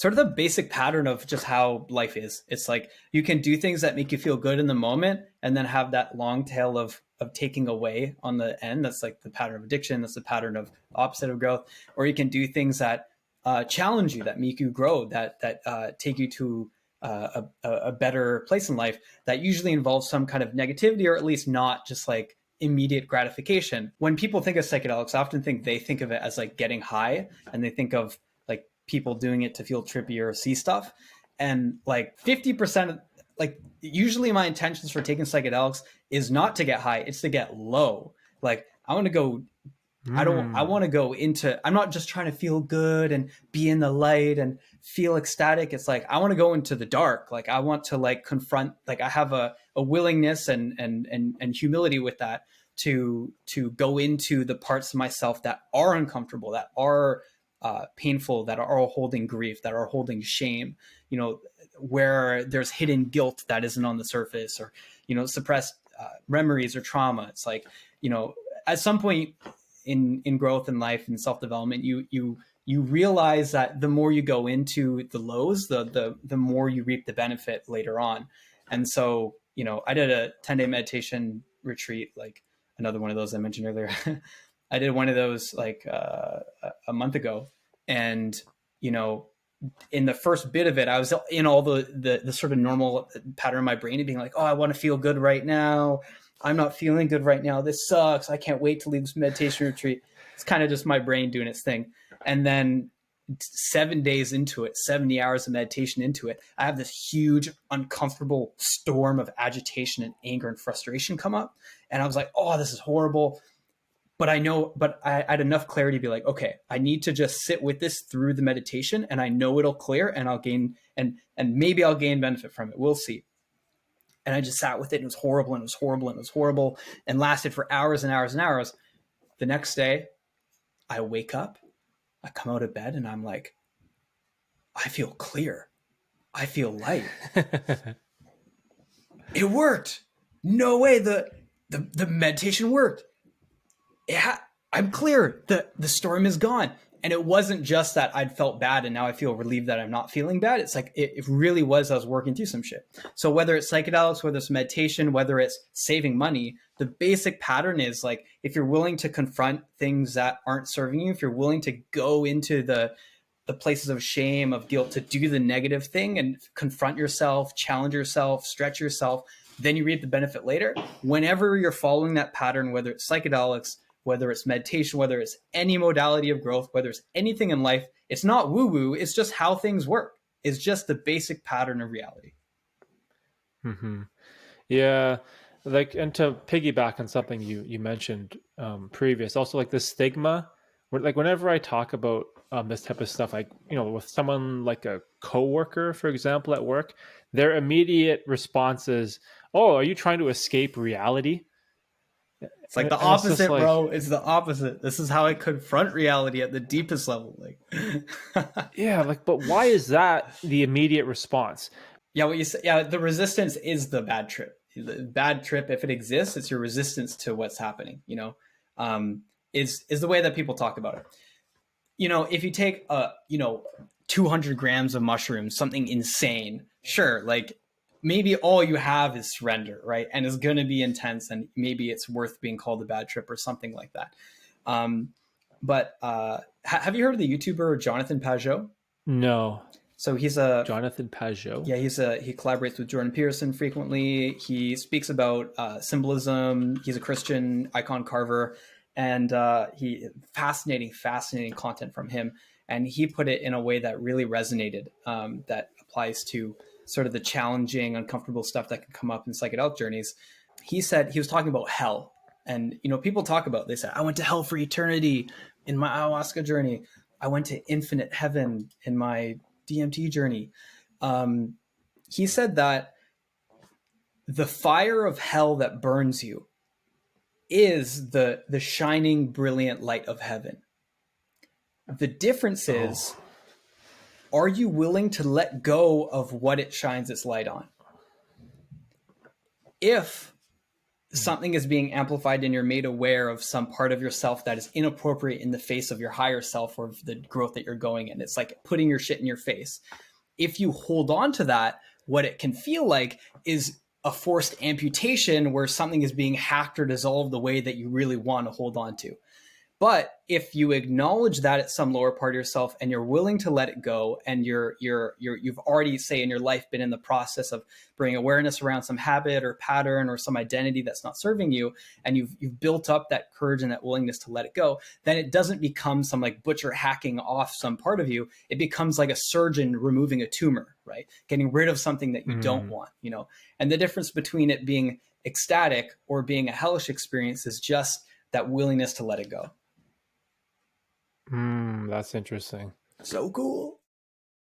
sort of the basic pattern of just how life is. It's like you can do things that make you feel good in the moment and then have that long tail of taking away on the end. That's like the pattern of addiction. That's the pattern of opposite of growth. Or you can do things that challenge you, that make you grow, that take you to a better place in life, that usually involves some kind of negativity, or at least not just like immediate gratification. When people think of psychedelics, I often think they think of it as like getting high, and they think of like people doing it to feel trippy or see stuff. And like 50% of like, usually my intentions for taking psychedelics is not to get high, it's to get low. Like I want to go, I want to go into, I'm not just trying to feel good and be in the light and feel ecstatic. It's like, I want to go into the dark. Like I want to like confront, like I have a willingness and humility with that to go into the parts of myself that are uncomfortable, that are painful, that are holding grief, that are holding shame, you know, where there's hidden guilt that isn't on the surface, or, you know, suppressed memories or trauma. It's like, you know, at some point in growth in life and self-development, you realize that the more you go into the lows, the more you reap the benefit later on. And so, you know, I did a 10-day meditation retreat, like another one of those I mentioned earlier. I did one of those like a month ago. And, you know, in the first bit of it, I was in all the sort of normal pattern of my brain of being like, oh, I want to feel good right now. I'm not feeling good right now. This sucks. I can't wait to leave this meditation retreat. It's kind of just my brain doing its thing. And then 7 days into it, 70 hours of meditation into it, I have this huge, uncomfortable storm of agitation and anger and frustration come up. And I was like, oh, this is horrible. But I had enough clarity to be like, okay, I need to just sit with this through the meditation, and I know it'll clear, and I'll gain, and maybe I'll gain benefit from it. We'll see. And I just sat with it, and it was horrible, and it was horrible, and it was horrible, and lasted for hours and hours and hours. The next day, I wake up, I come out of bed, and I'm like, I feel clear. I feel light. It worked. No way. The meditation worked. Yeah, I'm clear. The storm is gone. And it wasn't just that I'd felt bad and now I feel relieved that I'm not feeling bad. It's like, it really was, I was working through some shit. So whether it's psychedelics, whether it's meditation, whether it's saving money, the basic pattern is like, if you're willing to confront things that aren't serving you, if you're willing to go into the places of shame, of guilt, to do the negative thing and confront yourself, challenge yourself, stretch yourself, then you reap the benefit later. Whenever you're following that pattern, whether it's psychedelics, whether it's meditation, whether it's any modality of growth, whether it's anything in life, it's not woo-woo. It's just how things work. It's just the basic pattern of reality. Mm-hmm. Yeah. Like, and to piggyback on something you mentioned previous, also like the stigma, like whenever I talk about this type of stuff, like, you know, with someone like a coworker, for example, at work, their immediate response is, oh, are you trying to escape reality? It's like the opposite, like, bro. It's the opposite. This is how I confront reality at the deepest level. Like, yeah, like, but why is that the immediate response? Yeah, what you say. Yeah, the resistance is the bad trip. The bad trip, if it exists, it's your resistance to what's happening. You know, is the way that people talk about it. You know, if you take 200 grams of mushrooms, something insane, sure, like, maybe all you have is surrender, right? And it's going to be intense, and maybe it's worth being called a bad trip or something like that. But have you heard of the YouTuber Jonathan Pajot? No. So he's Jonathan Pajot. Yeah, he collaborates with Jordan Peterson frequently. He speaks about symbolism. He's a Christian icon carver, and fascinating content from him. And he put it in a way that really resonated, that applies to sort of the challenging, uncomfortable stuff that can come up in psychedelic journeys. He said, he was talking about hell. And, you know, people talk about, they said, I went to hell for eternity in my ayahuasca journey. I went to infinite heaven in my DMT journey. He said that the fire of hell that burns you is the shining, brilliant light of heaven. The difference is, are you willing to let go of what it shines its light on? If something is being amplified and you're made aware of some part of yourself that is inappropriate in the face of your higher self or the growth that you're going in. It's like putting your shit in your face. If you hold on to that, what it can feel like is a forced amputation where something is being hacked or dissolved the way that you really want to hold on to. But if you acknowledge that at some lower part of yourself and you're willing to let it go, and you've already, say, in your life been in the process of bringing awareness around some habit or pattern or some identity that's not serving you, and you've built up that courage and that willingness to let it go, then it doesn't become some like butcher hacking off some part of you. It becomes like a surgeon removing a tumor, right? Getting rid of something that you don't want, you know? And the difference between it being ecstatic or being a hellish experience is just that willingness to let it go. That's interesting. So cool.